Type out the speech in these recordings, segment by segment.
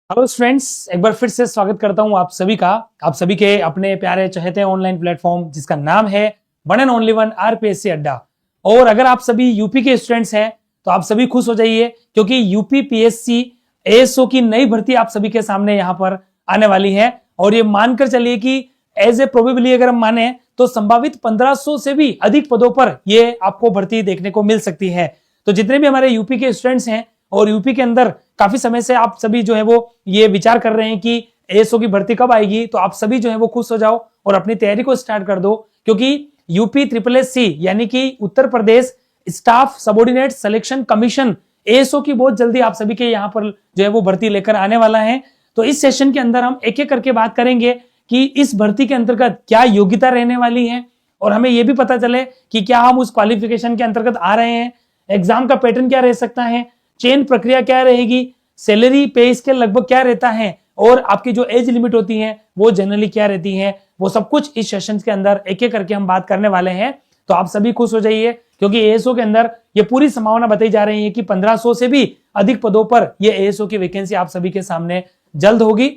Hello students, एक बार फिर से स्वागत करता हूं आप सभी का, आप सभी के अपने प्यारे चहेते ऑनलाइन प्लेटफॉर्म जिसका नाम है one and only one RPSC अड्डा। और अगर आप सभी यूपी के स्टूडेंट्स हैं तो आप सभी खुश हो जाइए, क्योंकि यूपी पीएससी एएसओ की नई भर्ती आप सभी के सामने यहां पर आने वाली है। और ये मानकर चलिए कि एज ए प्रोबेबली अगर हम माने तो संभावित 1500 से भी अधिक पदों पर ये आपको भर्ती देखने को मिल सकती है। तो जितने भी हमारे यूपी के स्टूडेंट्स हैं और यूपी के अंदर काफी समय से आप सभी जो है वो ये विचार कर रहे हैं कि एएसओ की भर्ती कब आएगी, तो आप सभी जो है वो खुश हो जाओ और अपनी तैयारी को स्टार्ट कर दो, क्योंकि यूपी ट्रिपल एस सी यानी कि Uttar Pradesh staff subordinate selection commission ASO की बहुत जल्दी आप सभी के यहाँ पर जो है वो भर्ती लेकर आने वाला है। तो इस सेशन के अंदर हम एक एक करके बात करेंगे कि इस भर्ती के अंतर्गत क्या योग्यता रहने वाली है और हमें यह भी पता चले कि क्या हम उस क्वालिफिकेशन के अंतर्गत आ रहे हैं, एग्जाम का पैटर्न क्या रह सकता है, चयन प्रक्रिया क्या रहेगी, सैलरी पे स्केल लगभग क्या रहता है और आपकी जो एज लिमिट होती है वो जनरली क्या रहती है, वो सब कुछ इस सेशन के अंदर एक एक करके हम बात करने वाले हैं। तो आप सभी खुश हो जाइए, क्योंकि एएसओ के अंदर ये पूरी संभावना बताई जा रही है कि 1500 से भी अधिक पदों पर ये एएसओ की वैकेंसी आप सभी के सामने जल्द होगी।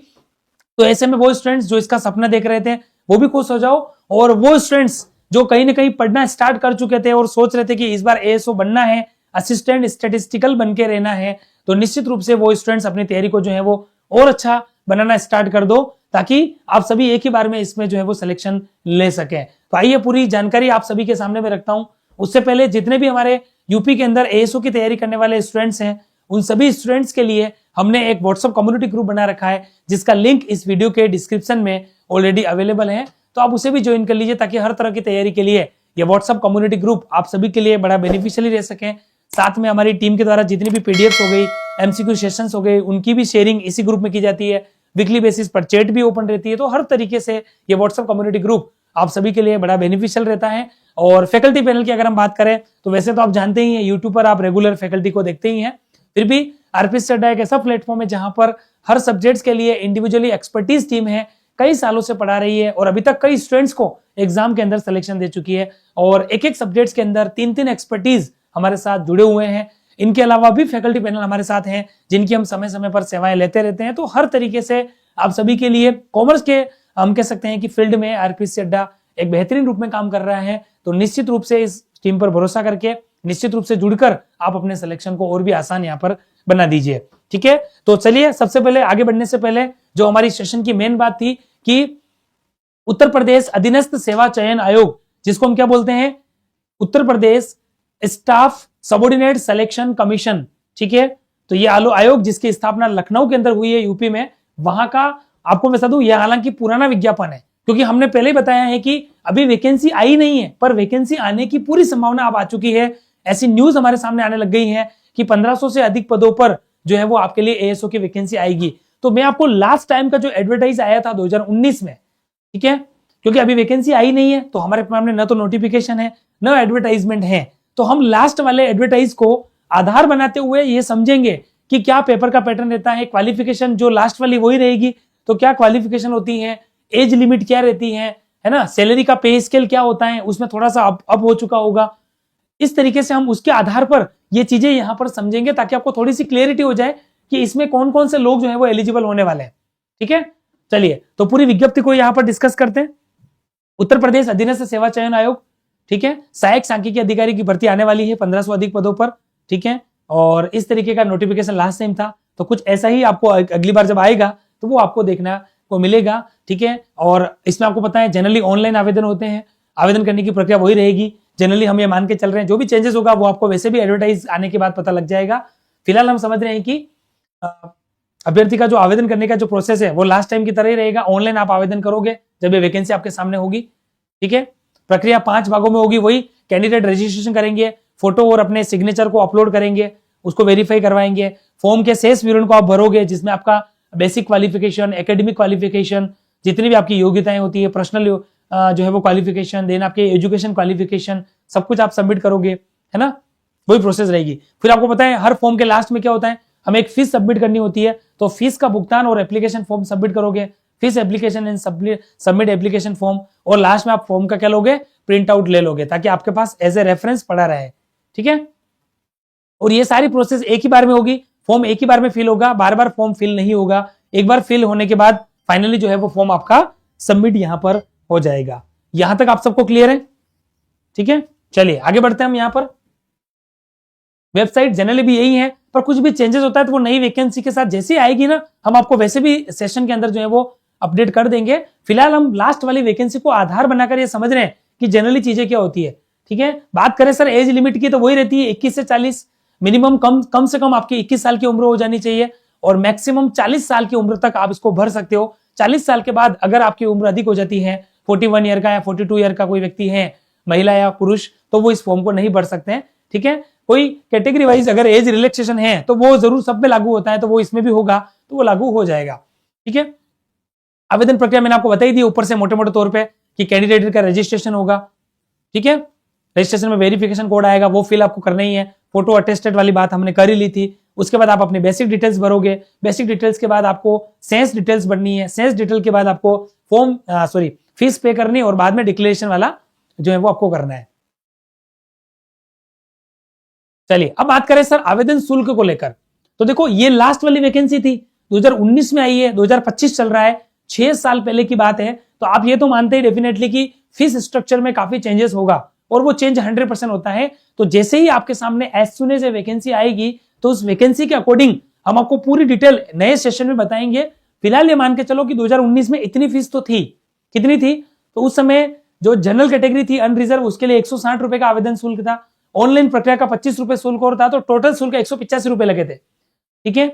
तो ऐसे में वो स्टूडेंट्स जो इसका सपना देख रहे थे वो भी खुश हो जाओ, और वो स्टूडेंट्स जो कहीं ना कहीं पढ़ना स्टार्ट कर चुके थे और सोच रहे थे कि इस बार एएसओ बनना है, असिस्टेंट स्टैटिस्टिकल बन के रहना है, तो निश्चित रूप से वो स्टूडेंट्स अपनी तैयारी को जो है वो और अच्छा बनाना स्टार्ट कर दो, ताकि आप सभी एक ही बार में इसमें जो है वो सिलेक्शन ले सकें। तो आइए पूरी जानकारी आप सभी के सामने में रखता हूं। उससे पहले जितने भी हमारे यूपी के अंदर एएसओ की तैयारी करने वाले स्टूडेंट्स हैं, उन सभी स्टूडेंट्स के लिए हमने एक व्हाट्सएप कम्युनिटी ग्रुप बना रखा है, जिसका लिंक इस वीडियो के डिस्क्रिप्शन में ऑलरेडी अवेलेबल है। तो आप उसे भी ज्वाइन कर लीजिए, ताकि हर तरह की तैयारी के लिए ये व्हाट्सएप कम्युनिटी ग्रुप आप सभी के लिए बड़ा बेनिफिशियली रह सके। साथ में हमारी टीम के द्वारा जितनी भी पीडीएफ हो गई, एमसीक्यू सेशंस हो गए, उनकी भी शेयरिंग इसी ग्रुप में की जाती है। वीकली बेसिस पर चैट भी ओपन रहती है। तो हर तरीके से ये व्हाट्सएप कम्युनिटी ग्रुप आप सभी के लिए बड़ा बेनिफिशियल रहता है। और फैकल्टी पैनल की अगर हम बात करें तो वैसे तो आप जानते ही हैं, यूट्यूब पर आप रेगुलर फैकल्टी को देखते ही हैं, फिर भी आरपीएससी अड्डा एक ऐसा प्लेटफॉर्म है जहां पर हर सब्जेक्ट्स के लिए इंडिविजुअली एक्सपर्टीज टीम है, कई सालों से पढ़ा रही है और अभी तक कई स्टूडेंट्स को एग्जाम के अंदर सिलेक्शन दे चुकी है। और एक एक सब्जेक्ट्स के अंदर 3-3 एक्सपर्टीज हमारे साथ जुड़े हुए हैं। इनके अलावा भी फैकल्टी पैनल हमारे साथ हैं, जिनकी हम समय समय पर सेवाएं लेते रहते हैं। तो हर तरीके से आप सभी के लिए कॉमर्स के हम कह सकते हैं कि फील्ड में आरपीएससी अड्डा एक बेहतरीन रूप में काम कर रहा है। तो निश्चित रूप से इस टीम पर भरोसा करके निश्चित रूप से जुड़कर आप अपने सिलेक्शन को और भी आसान यहाँ पर बना दीजिए। ठीक है, तो चलिए सबसे पहले आगे बढ़ने से पहले जो हमारी सेशन की मेन बात थी कि उत्तर प्रदेश अधीनस्थ सेवा चयन आयोग, जिसको हम क्या बोलते हैं, उत्तर Pradesh staff subordinate selection commission. ठीक है, तो ये आयोग जिसकी स्थापना लखनऊ के अंदर हुई है यूपी में, वहां का आपको मैं बता दूं, यह हालांकि पुराना विज्ञापन है, क्योंकि हमने पहले ही बताया है कि अभी वैकेंसी आई नहीं है, पर वैकेंसी आने की पूरी संभावना अब आ चुकी है। ऐसी न्यूज हमारे सामने आने लग गई है कि 1500 से अधिक पदों पर जो है वो आपके लिए एएसओ की वैकेंसी आएगी। तो मैं आपको लास्ट टाइम का जो एडवर्टाइज आया था 2019 में, ठीक है, क्योंकि अभी वैकेंसी आई नहीं है तो हमारे सामने न तो नोटिफिकेशन है न एडवर्टाइजमेंट है, तो हम लास्ट वाले एडवर्टाइज को आधार बनाते हुए ये समझेंगे कि क्या पेपर का पैटर्न रहता है, क्वालिफिकेशन जो लास्ट वाली वही रहेगी, तो क्या क्वालिफिकेशन होती है, एज लिमिट क्या रहती है ना, सैलरी का पे स्केल क्या होता है, उसमें थोड़ा सा अप हो चुका होगा। इस तरीके से हम उसके आधार पर ये चीजें यहां पर समझेंगे, ताकि आपको थोड़ी सी क्लियरिटी हो जाए कि इसमें कौन कौन से लोग जो है वो एलिजिबल होने वाले हैं। ठीक है, चलिए तो पूरी विज्ञप्ति को यहां पर डिस्कस करते हैं। उत्तर प्रदेश अधीनस्थ सेवा चयन आयोग, ठीक है, सहायक सांख्यिकी अधिकारी की भर्ती आने वाली है 1500 अधिक पदों पर। ठीक है, और इस तरीके का नोटिफिकेशन लास्ट टाइम था, तो कुछ ऐसा ही आपको अगली बार जब आएगा तो वो आपको देखना को मिलेगा। ठीक है, और इसमें आपको पता है जनरली ऑनलाइन आवेदन होते हैं, आवेदन करने की प्रक्रिया वही रहेगी। जनरली हम ये मान के चल रहे हैं जो भी चेंजेस होगा वो आपको वैसे भी एडवर्टाइज आने के बाद पता लग जाएगा। फिलहाल हम समझ रहे हैं कि अभ्यर्थी का जो आवेदन करने का जो प्रोसेस है वो लास्ट टाइम की तरह ही रहेगा। ऑनलाइन आप आवेदन करोगे जब ये वैकेंसी आपके सामने होगी। ठीक है, प्रक्रिया 5 भागों में होगी। वही कैंडिडेट रजिस्ट्रेशन करेंगे, फोटो और अपने सिग्नेचर को अपलोड करेंगे, उसको वेरीफाई करवाएंगे, फॉर्म के शेष विवरण को आप भरोगे, जिसमें आपका बेसिक क्वालिफिकेशन, एकेडमिक क्वालिफिकेशन, जितनी भी आपकी योग्यताएं होती है, पर्सनल जो है वो क्वालिफिकेशन, देन आपके एजुकेशन क्वालिफिकेशन, सब कुछ आप सबमिट करोगे, है ना, वही प्रोसेस रहेगी। फिर आपको पता है हर फॉर्म के लास्ट में क्या होता है, हमें एक फीस सबमिट करनी होती है, तो फीस का भुगतान और एप्लीकेशन फॉर्म सबमिट करोगे, fees application and submit application form, और लास्ट में आप फॉर्म का क्या लोगे, प्रिंट आउट ले लोगे, ताकि आपके पास एज ए रेफरेंस पड़ा रहे। ठीक है, और ये सारी प्रोसेस एक ही बार में होगी, फॉर्म एक ही बार में फिल होगा, बार बार फॉर्म फिल नहीं होगा। एक बार फिल होने के बाद फाइनली जो है वो फॉर्म आपका सबमिट यहां पर हो जाएगा। यहां तक आप सबको क्लियर है? ठीक है, चलिए आगे बढ़ते हैं हम। यहां पर वेबसाइट जनरली भी यही है, पर कुछ भी चेंजेस होता है तो वो नई वैकेंसी के साथ जैसे आएगी ना, हम आपको वैसे भी सेशन के अंदर जो है वो अपडेट कर देंगे। फिलहाल हम लास्ट वाली वैकेंसी को आधार बनाकर ये समझ रहे हैं कि जनरली चीजें क्या होती है। ठीक है, बात करें सर एज लिमिट की तो वही रहती है 21 से 40, मिनिमम कम से कम आपकी 21 साल की उम्र हो जानी चाहिए और मैक्सिमम 40 साल की उम्र तक आप इसको भर सकते हो। 40 साल के बाद अगर आपकी उम्र अधिक हो जाती है, 41 ईयर का या 42 ईयर का कोई व्यक्ति है, महिला या पुरुष, तो वो इस फॉर्म को नहीं भर सकते हैं। ठीक है, कोई कैटेगरी वाइज अगर एज रिलैक्सेशन है तो वो जरूर सब में लागू होता है, तो वो इसमें भी होगा तो वो लागू हो जाएगा। ठीक है, आवेदन प्रक्रिया मैंने आपको बताई दी ऊपर से मोटे मोटे तौर पे कि कैंडिडेट का रजिस्ट्रेशन होगा। ठीक है, रजिस्ट्रेशन में वेरिफिकेशन कोड आएगा, वो फिल आपको करना ही है। फोटो अटेस्टेड वाली बात हमने कर ही ली थी। उसके बाद आप अपनी बेसिक डिटेल्स भरोगे, बेसिक डिटेल्स के बाद आपको सेंस डिटेल्स भरनी है, सेंस डिटेल के बाद आपको फीस पे करनी है और बाद में डिक्लेरेशन वाला जो है वो आपको करना है। चलिए अब बात करें सर आवेदन शुल्क को लेकर। तो देखो ये लास्ट वाली वैकेंसी थी, 2019 में आई है, 2025 चल रहा है, 6 साल पहले की बात है। तो आप ये तो मानते हैं डेफिनेटली कि फीस स्ट्रक्चर में काफी चेंजेस होगा और वो चेंज 100% होता है। तो जैसे ही आपके सामने एज सुन एज वैकेंसी आएगी तो उस वैकेंसी के अकॉर्डिंग हम आपको पूरी डिटेल नए सेशन में बताएंगे। फिलहाल ये मान के चलो कि 2019 में इतनी फीस तो थी, कितनी थी? तो उस समय जो जनरल कैटेगरी थी अनरिजर्व, उसके लिए 160 रुपए का आवेदन शुल्क था, ऑनलाइन प्रक्रिया का 25 रुपए शुल्क और था, तो टोटल शुल्क 185 रुपए लगे थे। ठीक है,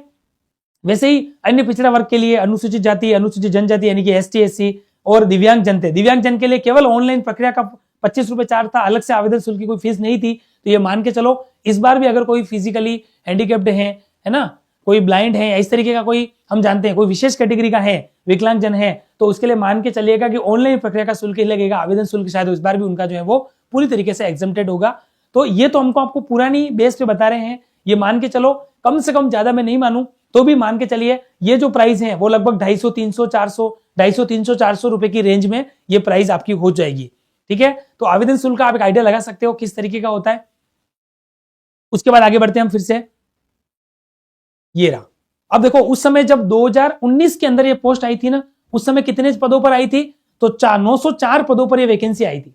वैसे ही अन्य पिछड़ा वर्ग के लिए अनुसूचित जाति, अनुसूचित जनजाति यानी कि ST SC और दिव्यांग जन थे, दिव्यांग जन के लिए केवल ऑनलाइन प्रक्रिया का 25 रुपए चार्ज था, अलग से आवेदन शुल्क की कोई फीस नहीं थी। तो ये मान के चलो इस बार भी अगर कोई फिजिकली हैंडीकेप्ड है ना, कोई ब्लाइंड है, इस तरीके का कोई हम जानते हैं कोई विशेष कैटेगरी का है, विकलांग जन है, तो उसके लिए मान के चलिएगा कि ऑनलाइन प्रक्रिया का शुल्क ही लगेगा, आवेदन शुल्क शायद इस बार भी उनका जो है वो पूरी तरीके से एग्जम्प्टेड होगा। तो ये तो हमको आपको पुरानी बेस पे बता रहे हैं, ये मान के चलो कम से कम, ज्यादा मैं नहीं मानूं तो भी मान के चलिए ये जो प्राइस है वो लगभग 250, 300, 400, 250, 300, 400 रुपए की रेंज में ये प्राइस आपकी हो जाएगी। ठीक है, तो आवेदन शुल्क का आप एक आइडिया लगा सकते हो किस तरीके का होता है। उसके बाद आगे बढ़ते हैं हम फिर से। ये रहा, अब देखो उस समय जब 2019 के अंदर ये पोस्ट आई थी ना, उस समय कितने पदों पर आई थी? तो 904 पदों पर ये वैकेंसी आई थी।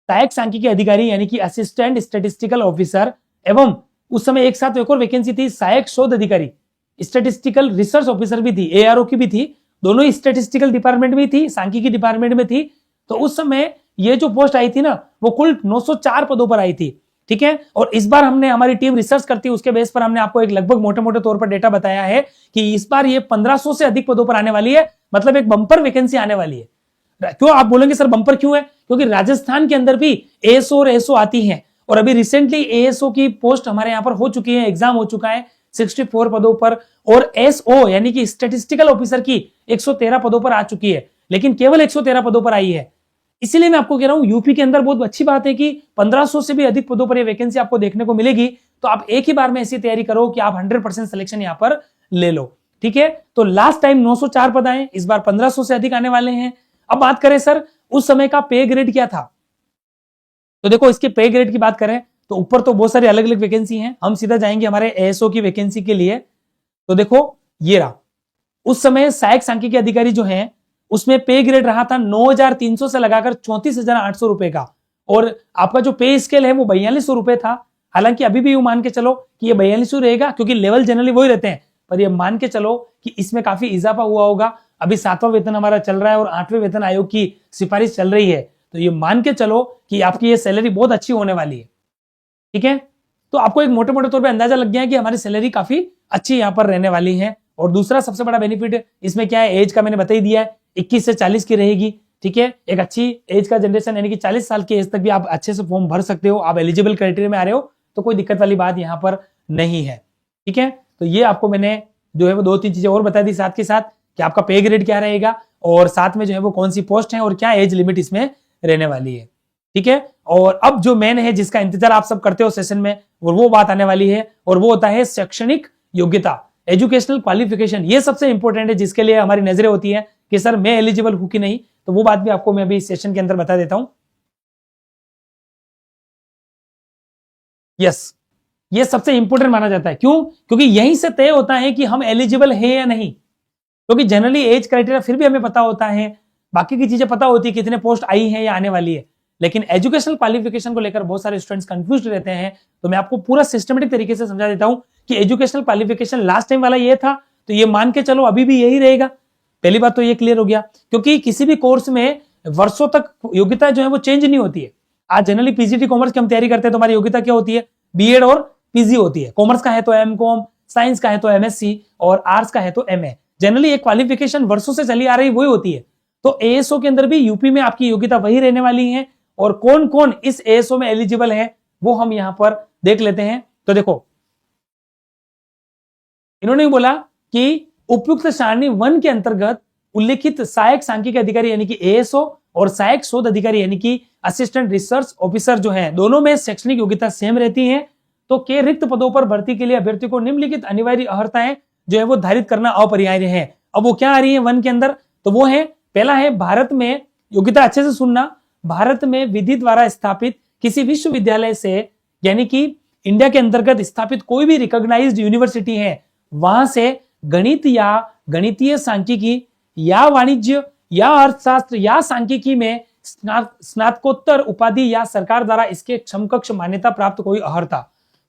सहायक सांख्यिकी अधिकारी यानी कि असिस्टेंट स्टैटिस्टिकल ऑफिसर, एवं उस समय एक साथ एक और वैकेंसी थी सहायक शोध अधिकारी, स्टैटिस्टिकल रिसर्च ऑफिसर भी थी, ARO की भी थी, दोनों ही स्टैटिस्टिकल डिपार्टमेंट में थी, सांख्यिकी डिपार्टमेंट में थी। तो उस समय ये जो पोस्ट आई थी ना वो कुल 904 पदों पर आई थी। ठीक है, और इस बार हमने, हमारी टीम रिसर्च करती है, उसके बेस पर हमने आपको एक लगभग मोटे मोटे तौर पर डेटा बताया है कि इस बार ये 1500 से अधिक पदों पर आने वाली है, मतलब एक बंपर वैकेंसी आने वाली है। क्यों आप बोलेंगे सर बंपर क्यों है? क्योंकि राजस्थान के अंदर भी ASO और ASO आती है और अभी रिसेंटली ASO की पोस्ट हमारे यहां पर हो चुकी है, एग्जाम हो चुका है 64 पदों पर, और SO यानी कि स्टैटिस्टिकल ऑफिसर की 113 पदों पर आ चुकी है, लेकिन केवल 113 पदों पर आई है। इसीलिए मैं आपको कह रहा हूं यूपी के अंदर बहुत अच्छी बात है कि 1500 से भी अधिक पदों पर यह वैकेंसी आपको देखने को मिलेगी। तो आप एक ही बार में ऐसी तैयारी करो कि आप 100% सिलेक्शन यहां पर ले लो। ठीक है, तो लास्ट टाइम 904 पद आए, इस बार 1500 से अधिक आने वाले हैं। अब बात करें सर उस समय का पे ग्रेड क्या था, तो देखो इसके पे ग्रेड की बात करें तो ऊपर तो बहुत सारी अलग अलग वैकेंसी हैं, हम सीधा जाएंगे हमारे ASO की वैकेंसी के लिए। तो देखो ये रहा, उस समय सहायक सांख्यिकी अधिकारी जो है उसमें पे ग्रेड रहा था 9300 से लगाकर 34,800 रुपए का, और आपका जो पे स्केल है वो 4200 रुपए था। हालांकि अभी भी मान के चलो कि ये 4200 रहेगा क्योंकि लेवल जनरली वही रहते हैं, पर ये मान के चलो कि इसमें काफी इजाफा हुआ होगा। अभी 7वां वेतन हमारा चल रहा है और 8वें वेतन आयोग की सिफारिश चल रही है, तो ये मान के चलो कि आपकी ये सैलरी बहुत अच्छी होने वाली है। ठीक है, तो आपको एक मोटे मोटे तौर पे अंदाजा लग गया है कि हमारी सैलरी काफी अच्छी यहाँ पर रहने वाली है। और दूसरा सबसे बड़ा बेनिफिट इसमें क्या है, एज का मैंने बता ही दिया है, 21 से 40 की रहेगी। ठीक है, एक अच्छी एज का जनरेशन यानी कि 40 साल की एज तक भी आप अच्छे से फॉर्म भर सकते हो, आप एलिजिबल क्राइटेरिया में आ रहे हो, तो कोई दिक्कत वाली बात यहाँ पर नहीं है। ठीक है, तो ये आपको मैंने जो है वो 2-3 चीजें और बता दी साथ के साथ कि आपका पे ग्रेड क्या रहेगा और साथ में जो है वो कौन सी पोस्ट है और क्या एज लिमिट इसमें रहने वाली है। ठीक है, और अब जो मेन है जिसका इंतजार आप सब करते हो सेशन में, वो बात आने वाली है, और वो होता है शैक्षणिक योग्यता, एजुकेशनल क्वालिफिकेशन। ये सबसे इंपॉर्टेंट है जिसके लिए हमारी नजरें होती है कि सर मैं एलिजिबल हूं कि नहीं, तो वो बात भी आपको मैं अभी इस सेशन के अंदर बता देता हूं। यस, ये सबसे इंपॉर्टेंट माना जाता है। क्यों? क्योंकि यहीं से तय होता है कि हम एलिजिबल है या नहीं। क्योंकि जनरली एज क्राइटेरिया फिर भी हमें पता होता है, बाकी की चीजें पता होती है कितने पोस्ट आई है या आने वाली है, लेकिन एजुकेशनल क्वालिफिकेशन को लेकर बहुत सारे स्टूडेंट्स कंफ्यूज रहते हैं। तो मैं आपको पूरा सिस्टमेटिक तरीके से समझा देता हूं कि एजुकेशनल क्वालिफिकेशन लास्ट टाइम वाला ये था, तो ये मान के चलो अभी भी यही रहेगा। पहली बात तो ये क्लियर हो गया, क्योंकि किसी भी कोर्स में वर्षों तक योग्यता जो है वो चेंज नहीं होती है। आज जनरली पीजीटी कॉमर्स की हम तैयारी करते हैं तो हमारी योग्यता क्या होती है, बीएड और पीजी होती है। कॉमर्स का है तो एमकॉम, साइंस का है तो एमएससी और आर्ट्स का है तो एमए। जनरली एक क्वालिफिकेशन वर्षों से चली आ रही वही होती है। तो एएसओ के अंदर भी यूपी में आपकी योग्यता वही रहने वाली है, और कौन कौन इस एएसओ में एलिजिबल है वो हम यहां पर देख लेते हैं। तो देखो, इन्होंने बोला कि उपयुक्त सारणी 1 के अंतर्गत उल्लेखित सहायक सांख्यिकी अधिकारी यानी कि एएसओ और सहायक शोध अधिकारी यानी कि असिस्टेंट रिसर्च ऑफिसर जो है, दोनों में शैक्षणिक योग्यता सेम रहती है। तो के रिक्त पदों पर भर्ती के लिए अभ्यर्थी को निम्नलिखित अनिवार्य अर्हताएं जो है वो धारित करना अपरिहार्य है। अब वो क्या आ रही है 1 के अंदर, तो वो है, पहला है भारत में, योग्यता अच्छे से सुनना, भारत में विधि द्वारा स्थापित किसी विश्वविद्यालय से यानी कि इंडिया के अंतर्गत स्थापित कोई भी रिकॉग्नाइज्ड यूनिवर्सिटी है वहां से गणित या गणितीय सांख्यिकी या वाणिज्य या अर्थशास्त्र या सांख्यिकी में स्नातकोत्तर उपाधि या सरकार द्वारा इसके समकक्ष मान्यता प्राप्त कोई अर्हता।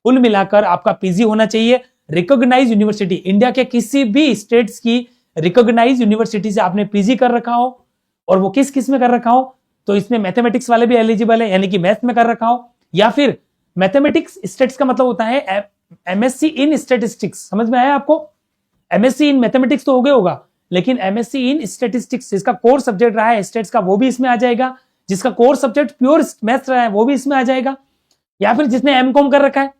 कुल मिलाकर आपका पीजी होना चाहिए रिकॉग्नाइज्ड यूनिवर्सिटी, इंडिया के किसी भी स्टेट्स की रिकॉग्नाइज्ड यूनिवर्सिटी से आपने पीजी कर रखा हो, और वो किस किस में कर रखा हो, तो इसमें मैथमेटिक्स वाले भी एलिजिबल है यानी कि मैथ में कर रखा हो, या फिर मैथमेटिक्स स्टेट्स का मतलब होता है एमएससी इन स्टैटिस्टिक्स। समझ में आया आपको? एमएससी इन मैथमेटिक्स तो हो गया होगा, लेकिन एमएससी इन स्टैटिस्टिक्स जिसका कोर सब्जेक्ट रहा है स्टेट्स का वो भी इसमें आ जाएगा, जिसका कोर सब्जेक्ट प्योर मैथ्स रहा है वो भी इसमें आ जाएगा, या फिर जिसने एमकॉम कर रखा है।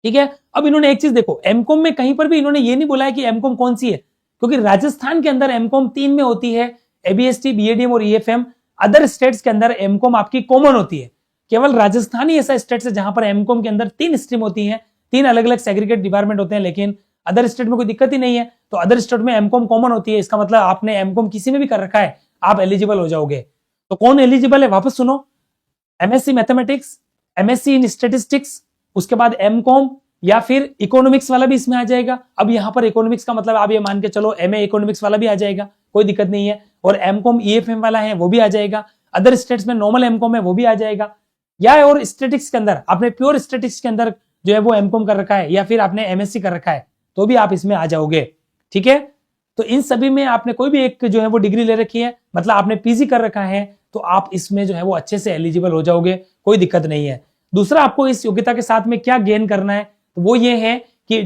ठीक है, अब इन्होंने एक चीज देखो, एमकॉम में कहीं पर भी इन्होंने ये नहीं बोला है कि एमकॉम कौन सी है, क्योंकि राजस्थान के अंदर एमकॉम 3 में होती है, एबीएसटी, बीएडीएम और ईएफएम। अदर स्टेट्स के अंदर एमकॉम आपकी कॉमन होती है। केवल राजस्थान ही ऐसा स्टेट है जहां पर एमकॉम के अंदर 3 स्ट्रीम होती है, 3 अलग अलग सेग्रीगेट डिपार्टमेंट होते हैं, लेकिन अदर स्टेट में कोई दिक्कत ही नहीं है। तो अदर स्टेट में एमकॉम कॉमन होती है, इसका मतलब आपने एमकॉम किसी में भी कर रखा है आप एलिजिबल हो जाओगे। तो कौन एलिजिबल है वापस सुनो, MSc mathematics, MSc in statistics, उसके बाद एमकॉम, या फिर इकोनॉमिक्स वाला भी इसमें आ जाएगा। अब यहां पर इकोनॉमिक्स का मतलब आप ये मान के चलो एमए इकोनॉमिक्स वाला भी आ जाएगा, कोई दिक्कत नहीं है, और एमकॉम ईएफएम वाला है वो भी आ जाएगा। अदर स्टेट्स में नॉर्मल एमकॉम है वो भी आ जाएगा, या और स्टैटिस्टिक्स के अंदर आपने प्योर स्टैटिस्टिक्स के अंदर जो है वो एमकॉम कर रखा है, या फिर आपने एमएससी कर रखा है, तो भी आप इसमें आ जाओगे। ठीक है, तो इन सभी में आपने कोई भी एक जो है वो डिग्री ले रखी है, मतलब आपने पीजी कर रखा है, तो आप इसमें जो है वो अच्छे से एलिजिबल हो जाओगे, कोई दिक्कत नहीं है। दूसरा, आपको इस योग्यता के साथ में क्या गेन करना है, तो वो ये है कि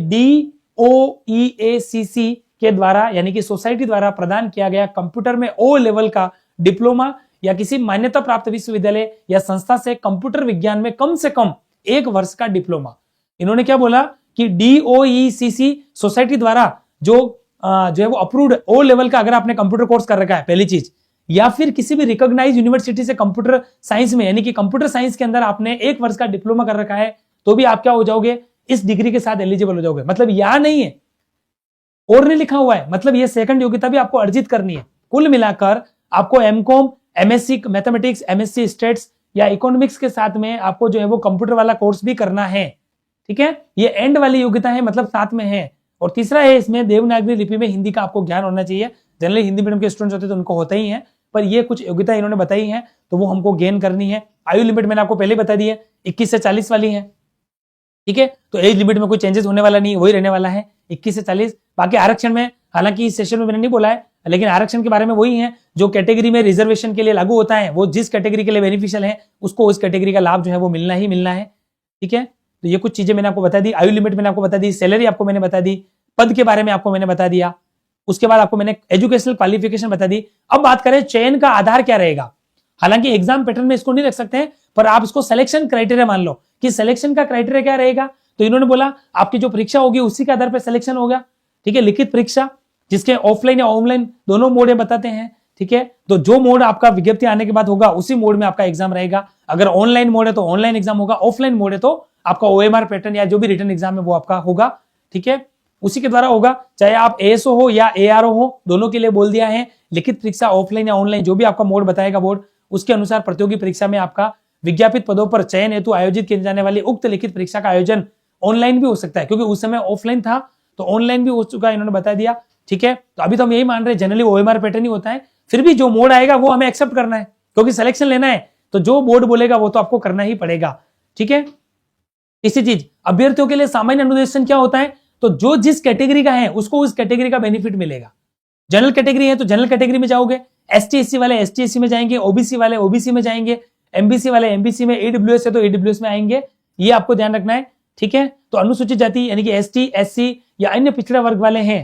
DOEACC के द्वारा यानी कि सोसाइटी द्वारा प्रदान किया गया कंप्यूटर में O लेवल का डिप्लोमा या किसी मान्यता प्राप्त विश्वविद्यालय या संस्था से कंप्यूटर विज्ञान में कम से कम 1 वर्ष का डिप्लोमा। इन्होंने क्या बोला कि DOECC सोसाइटी द्वारा जो है वो अप्रूव्ड O लेवल का अगर आपने कंप्यूटर कोर्स कर रखा है, पहली चीज, या फिर किसी भी रिकॉग्नाइज्ड यूनिवर्सिटी से कंप्यूटर साइंस में यानी कि कंप्यूटर साइंस के अंदर आपने 1 वर्ष का डिप्लोमा कर रखा है, तो भी आप क्या हो जाओगे, इस डिग्री के साथ एलिजिबल हो जाओगे। मतलब यहां नहीं है और नहीं लिखा हुआ है, मतलब ये सेकंड योग्यता भी आपको अर्जित करनी है। कुल मिलाकर आपको MCom, MSc mathematics, MSc stats या इकोनॉमिक्स के साथ में आपको जो है वो कंप्यूटर वाला कोर्स भी करना है। ठीक है, ये एंड वाली योग्यता है, मतलब साथ में है। और तीसरा है इसमें देवनागरी लिपि में हिंदी का आपको ज्ञान होना चाहिए। जनरली हिंदी मीडियम के स्टूडेंट्स होते हैं तो उनको होता ही है, पर ये कुछ योग्यता इन्होंने बताई है तो वो हमको गेन करनी है। आयु लिमिट मैंने आपको पहले बता दी है, 21 से 40 वाली है। ठीक है, तो एज लिमिट में कोई चेंजेस होने वाला नहीं है, वही रहने वाला है 21 से 40। बाकी आरक्षण में, हालांकि इस सेशन में मैंने नहीं बोला है, लेकिन आरक्षण के बारे में वही है, जो कैटेगरी में रिजर्वेशन के लिए लागू होता है, वो जिस कैटेगरी के लिए बेनिफिशियल है उसको उस कैटेगरी का लाभ जो है वो मिलना ही मिलना है। ठीक है, तो ये कुछ चीजें मैंने आपको बता दी, आयु लिमिट मैंने आपको बता दी, सैलरी आपको मैंने बता दी, पद के बारे में आपको मैंने बता दिया, उसके बाद आपको मैंने एजुकेशनल क्वालिफिकेशन बता दी। अब बात करें चयन का आधार क्या रहेगा। हालांकि एग्जाम पैटर्न में इसको नहीं रख सकते हैं, पर आप इसको सिलेक्शन क्राइटेरिया मान लो कि सिलेक्शन का क्राइटेरिया क्या रहेगा। तो इन्होंने बोला आपकी जो परीक्षा होगी उसी के आधार पर सिलेक्शन होगा। ठीक है, लिखित परीक्षा जिसके ऑफलाइन या ऑनलाइन दोनों मोड बताते हैं। ठीक है, तो जो मोड आपका विज्ञप्ति आने के बाद होगा उसी मोड में आपका एग्जाम रहेगा। अगर ऑनलाइन मोड है तो ऑनलाइन एग्जाम होगा, ऑफलाइन मोड है तो आपका OMR पैटर्न या जो भी रिटन एग्जाम है वो आपका होगा। ठीक है, उसी के द्वारा होगा, चाहे आप ASO हो या ARO हो, दोनों के लिए बोल दिया है। लिखित परीक्षा ऑफलाइन या ऑनलाइन जो भी आपका मोड बताएगा बोर्ड, उसके अनुसार प्रतियोगी परीक्षा में आपका विज्ञापित पदों पर चयन हेतु आयोजित किए जाने वाली उक्त लिखित परीक्षा का आयोजन ऑनलाइन भी हो सकता है, क्योंकि उस समय ऑफलाइन था तो ऑनलाइन भी हो चुका है, इन्होंने बता दिया। ठीक है, तो अभी तो हम यही मान रहे हैं जनरली ओएमआर पैटर्न ही होता है, फिर भी जो मोड आएगा वो हमें एक्सेप्ट करना है, क्योंकि सिलेक्शन लेना है, तो जो बोर्ड बोलेगा वो तो आपको करना ही पड़ेगा। ठीक है, इसी चीज अभ्यर्थियों के लिए सामान्य अनुदेशन क्या होता है, तो जो जिस कैटेगरी का है उसको उस कैटेगरी का बेनिफिट मिलेगा। जनरल कैटेगरी है तो जनरल कैटेगरी में जाओगे, एसटी एससी वाले एसटी एससी में जाएंगे, ओबीसी वाले ओबीसी में जाएंगे, एमबीसी वाले एमबीसी में, ईडब्ल्यूएस है तो ईडब्ल्यूएस में आएंगे, ये आपको ध्यान रखना है। ठीक है, तो अनुसूचित जाति यानी कि एसटी एससी या अन्य पिछड़ा वर्ग वाले हैं,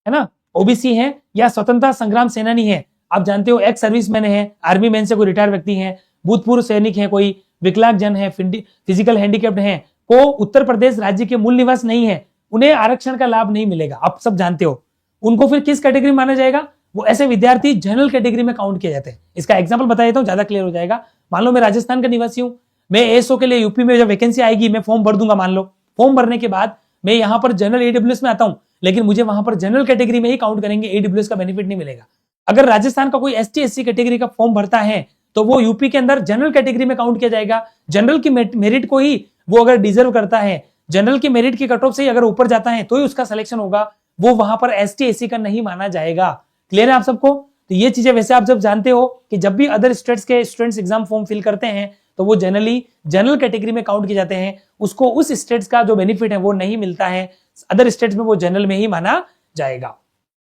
है ना, ओबीसी हैं या स्वतंत्रता संग्राम सेनानी है, आप जानते हो एक्स सर्विसमैन है, आर्मी मैन से कोई रिटायर व्यक्ति है, भूतपूर्व सैनिक है, कोई विकलांग जन है, फिजिकल हैंडीकैप्ड है, को उत्तर प्रदेश राज्य के मूल निवास नहीं है, उन्हें आरक्षण का लाभ नहीं मिलेगा, आप सब जानते हो। उनको फिर किस कैटेगरी में माना जाएगा, वो ऐसे विद्यार्थी जनरल कैटेगरी में काउंट किए जाते हैं। इसका एग्जांपल बता देता हूं, ज्यादा क्लियर हो जाएगा। मान लो मैं राजस्थान का निवासी हूं, मैं एएसओ के लिए यूपी में जब वैकेंसी आएगी मैं फॉर्म भर दूंगा, मान लो फॉर्म भरने के बाद मैं यहाँ पर जनरल ईडब्ल्यूएस में आता हूं, लेकिन मुझे वहां पर जनरल कैटेगरी में ही काउंट करेंगे, ईडब्ल्यूएस का बेनिफिट नहीं मिलेगा। अगर राजस्थान का कोई एसटी एससी कैटेगरी का फॉर्म भरता है तो वो यूपी के अंदर जनरल कैटेगरी में काउंट किया जाएगा, जनरल की मेरिट को ही वो अगर डिजर्व करता है, जनरल की मेरिट की कट ऑफ से ही अगर ऊपर जाता है तो ही उसका सिलेक्शन होगा, वो वहां पर एसटी एससी का नहीं माना जाएगा। क्लियर है आप सबको? तो ये चीजें वैसे आप जब जानते हो कि जब भी अदर स्टेट्स के स्टूडेंट्स एग्जाम फॉर्म फिल करते हैं तो वो जनरली जनरल कैटेगरी में काउंट किए जाते हैं, उसको उस स्टेट्स का जो बेनिफिट है वो नहीं मिलता है, अदर स्टेट्स में वो जनरल में ही माना जाएगा।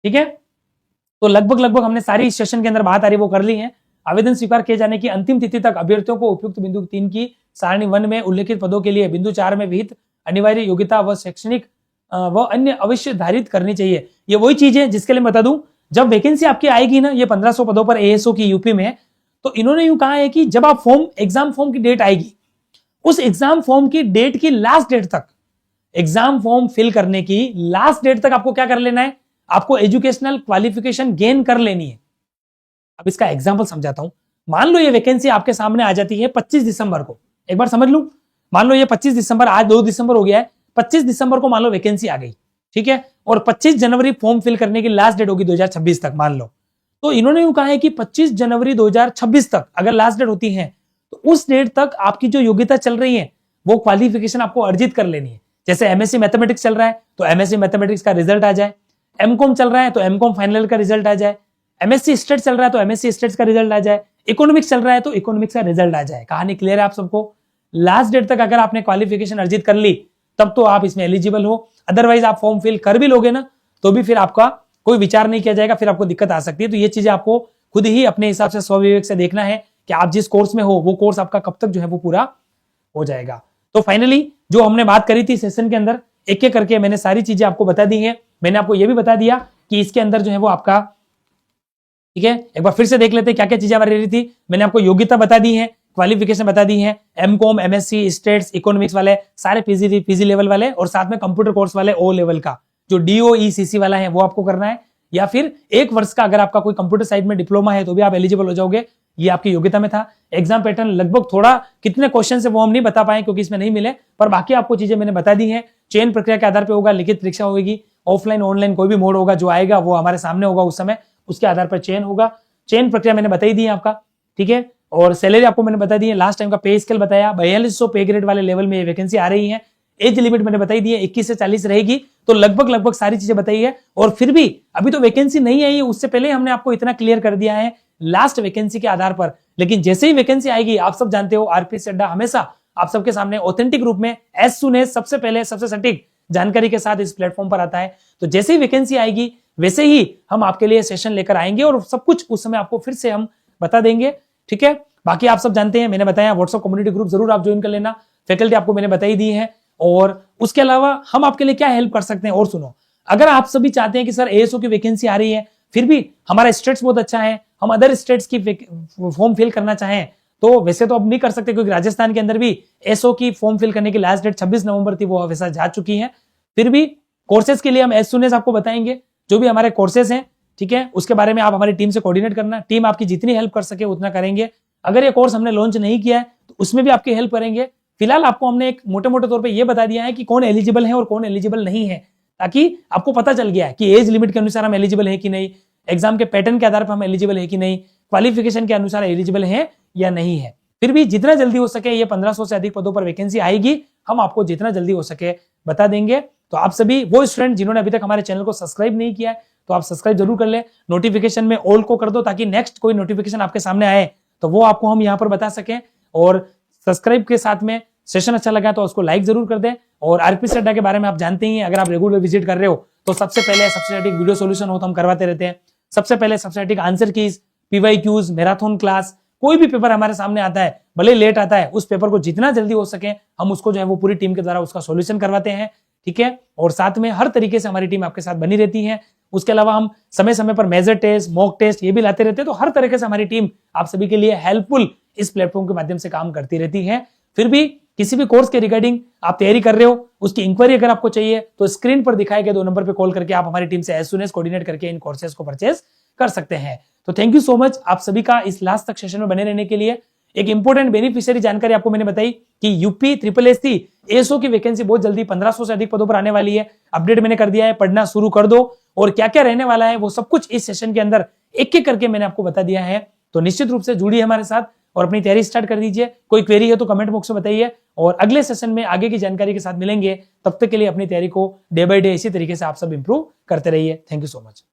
ठीक है, तो लगभग हमने सारी इस सेशन के अंदर बात आ रही वो कर ली है। आवेदन स्वीकार किए जाने की अंतिम तिथि तक अभ्यर्थियों को उपयुक्त बिंदु 3 की सारणी 1 में उल्लेखित पदों के लिए बिंदु 4 में विहित अनिवार्य योग्यता व शैक्षणिक व अन्य अवश्य धारित करनी चाहिए। ये वही चीज है जिसके लिए बता दूं, जब वैकेंसी आपकी आएगी ना, ये 1500 पदों पर एएसओ की यूपी में, तो इन्होंने यूं कहा है कि जब आप एग्जाम फॉर्म की डेट आएगी, उस एग्जाम फॉर्म की डेट की लास्ट डेट तक, एग्जाम फॉर्म फिल करने की लास्ट डेट तक आपको क्या कर लेना है, आपको एजुकेशनल क्वालिफिकेशन गेन कर लेनी है। अब इसका एग्जाम्पल समझाता हूं। मान लो ये वैकेंसी आपके सामने आ जाती है 25 दिसंबर को, एक बार समझ लूं, मान लो ये 25 दिसंबर, आज 2 दिसंबर हो गया है, 25 दिसंबर को मान लो वैकेंसी आ गई, ठीक है, और 25 जनवरी फॉर्म फिल करने की लास्ट डेट होगी 2026 तक मान लो। तो इन्होंने यूं कहा है कि 25 जनवरी 2026 तक अगर लास्ट डेट होती है तो उस डेट तक आपकी जो योग्यता चल रही है वो क्वालिफिकेशन आपको अर्जित कर लेनी है। जैसे एमएससी मैथमेटिक्स चल रहा है तो एमएससी मैथमेटिक्स का रिजल्ट आ जाए, एमकॉम चल रहा है तो एमकॉम फाइनल का रिजल्ट आ जाए, एमएससी स्टेट चल रहा है तो एमएससी स्टेट्स का रिजल्ट आ जाए, इकोनॉमिक्स चल रहा है तो इकोनॉमिक्स का रिजल्ट आ जाए। कहानी क्लियर है आप सबको? लास्ट डेट तक अगर आपने क्वालिफिकेशन अर्जित कर ली तब तो आप इसमें एलिजिबल हो, अदरवाइज आप फॉर्म फिल कर भी लोगे ना तो भी फिर आपका कोई विचार नहीं किया जाएगा, फिर आपको दिक्कत आ सकती है। तो ये चीजें आपको खुद ही अपने हिसाब से स्वविवेक से देखना है कि आप जिस कोर्स में हो वो कोर्स आपका कब तक जो है वो पूरा हो जाएगा। तो फाइनली जो हमने बात करी थी सेशन के अंदर, एक एक करके मैंने सारी चीजें आपको बता दी है। मैंने आपको ये भी बता दिया कि इसके अंदर जो है वो आपका, ठीक है, एक बार फिर से देख लेते हैं क्या क्या चीजें हमारी रही थी। मैंने आपको योग्यता बता दी है, क्वालिफिकेशन बता दी है, एमकॉम एमएससी स्टेट्स इकोनॉमिक्स वाले सारे पीजी लेवल वाले, और साथ में कंप्यूटर कोर्स वाले ओ लेवल का जो डीओईसीसी वाला है वो आपको करना है, या फिर 1 वर्ष का अगर आपका कोई कंप्यूटर साइड में डिप्लोमा है तो भी आप एलिजिबल हो जाओगे। ये आपकी योग्यता में था। एग्जाम पैटर्न लगभग थोड़ा कितने क्वेश्चन है वो हम नहीं बता पाए क्योंकि इसमें नहीं मिले, पर बाकी आपको चीजें मैंने बता दी है। चयन प्रक्रिया के आधार पर होगा, लिखित परीक्षा होगी, ऑफलाइन ऑनलाइन कोई भी मोड होगा, जो आएगा वो हमारे सामने होगा उस समय, उसके आधार पर चयन होगा। चयन प्रक्रिया मैंने बताई दी है आपका, ठीक है, और सैलरी आपको मैंने बता दी है। लास्ट टाइम का पे स्केल बताया, 4200 पे ग्रेड वाले लेवल में ये वैकेंसी आ रही है। एज लिमिट मैंने बताई दी है 21 से 40 रहेगी। तो लगभग सारी चीजें बताई है, और फिर भी अभी तो वैकेंसी नहीं आई है, उससे पहले हमने आपको इतना क्लियर कर दिया है लास्ट वैकेंसी के आधार पर। लेकिन जैसे ही वैकेंसी आएगी, आप सब जानते हो आरपीएससी अड्डा हमेशा आप सबके सामने ऑथेंटिक रूप में एज सुन एज सबसे पहले सबसे सटीक जानकारी के साथ इस प्लेटफॉर्म पर आता है। तो जैसे ही वैकेंसी आएगी वैसे ही हम आपके लिए सेशन लेकर आएंगे और सब कुछ उस समय आपको फिर से हम बता देंगे, ठीक है। बाकी आप सब जानते हैं, मैंने बताया व्हाट्सएप कम्युनिटी ग्रुप जरूर आप ज्वाइन कर लेना, फैकल्टी आपको मैंने बताई दी है। और उसके अलावा हम आपके लिए क्या हेल्प कर सकते हैं, और सुनो, अगर आप सभी चाहते हैं कि सर एएसओ की वैकेंसी आ रही है, फिर भी हमारा स्टेट्स बहुत अच्छा है, हम अदर स्टेट्स की फॉर्म फिल करना चाहें तो वैसे तो अब नहीं कर सकते क्योंकि राजस्थान के अंदर भी एएसओ की फॉर्म फिल करने की लास्ट डेट 26 नवंबर थी, वो वैसा जा चुकी है। फिर भी कोर्सेज के लिए हम एज सुन एज आपको बताएंगे, जो भी हमारे कोर्सेज हैं, ठीक है, उसके बारे में आप हमारी टीम से कोऑर्डिनेट करना, टीम आपकी जितनी हेल्प कर सके उतना करेंगे। अगर ये कोर्स हमने लॉन्च नहीं किया है तो उसमें भी आपकी हेल्प करेंगे। फिलहाल आपको हमने एक मोटे तौर पे ये बता दिया है कि कौन एलिजिबल है और कौन एलिजिबल नहीं है, ताकि आपको पता चल गया है कि एज लिमिट के अनुसार हम एलिजिबल है कि नहीं, एग्जाम के पैटर्न के आधार पर हम एलिजिबल है कि नहीं, क्वालिफिकेशन के अनुसार एलिजिबल है या नहीं है। फिर भी जितना जल्दी हो सके, ये 1500 से अधिक पदों पर वैकेंसी आएगी, हम आपको जितना जल्दी हो सके बता देंगे। तो आप सभी वो स्टूडेंट जिन्होंने अभी तक हमारे चैनल को सब्सक्राइब नहीं किया है तो आप सब्सक्राइब जरूर कर ले, नोटिफिकेशन में ऑल को कर दो ताकि नेक्स्ट कोई नोटिफिकेशन आपके सामने आए तो वो आपको हम यहाँ पर बता सकें। और सब्सक्राइब के साथ में सेशन अच्छा लगा तो उसको लाइक जरूर कर दें। और आरपीसी अड्डा के बारे में आप जानते ही हैं, अगर आप रेगुलर विजिट कर रहे हो तो सबसे पहले सबसे सटीक वीडियो सॉल्यूशन हो तो हम करवाते रहते हैं। सबसे पहले सबसे सटीक answer keys, PYQs, marathon class, कोई भी पेपर हमारे सामने आता है भले लेट आता है, उस पेपर को जितना जल्दी हो सके हम उसको जो है वो पूरी टीम के द्वारा उसका सॉल्यूशन करवाते हैं, ठीक है। और साथ में हर तरीके से हमारी टीम आपके साथ बनी रहती है। उसके अलावा हम समय समय पर मेजर टेस्ट, मॉक टेस्ट ये भी लाते रहते हैं। तो हर तरीके से हमारी टीम आप सभी के लिए हेल्पफुल इस प्लेटफॉर्म के माध्यम से काम करती रहती है। फिर भी किसी भी कोर्स के रिगार्डिंग आप तैयारी कर रहे हो, उसकी इंक्वायरी अगर आपको चाहिए तो स्क्रीन पर दिखाए गए 2 नंबर पे कॉल करके आप हमारी टीम से एज सून एज कोऑर्डिनेट करके इन कोर्सेज को परचेज कर सकते हैं। तो थैंक यू सो मच आप सभी का इस लास्ट तक सेशन में बने रहने के लिए। एक इंपॉर्टेंट बेनिफिशियरी जानकारी आपको मैंने बताई कि यूपी ट्रिपल एससी एएसओ की वैकेंसी बहुत जल्दी 1500 से अधिक पदों पर आने वाली है। अपडेट मैंने कर दिया है, पढ़ना शुरू कर दो। और क्या क्या रहने वाला है वो सब कुछ इस सेशन के अंदर एक एक करके मैंने आपको बता दिया है। तो निश्चित रूप से जुड़िए हमारे साथ और अपनी तैयारी स्टार्ट कर दीजिए। कोई क्वेरी है तो कमेंट बॉक्स में बताइए और अगले सेशन में आगे की जानकारी के साथ मिलेंगे। तब तक के लिए अपनी तैयारी को डे बाय डे इसी तरीके से आप सब इंप्रूव करते रहिए। Thank you so much.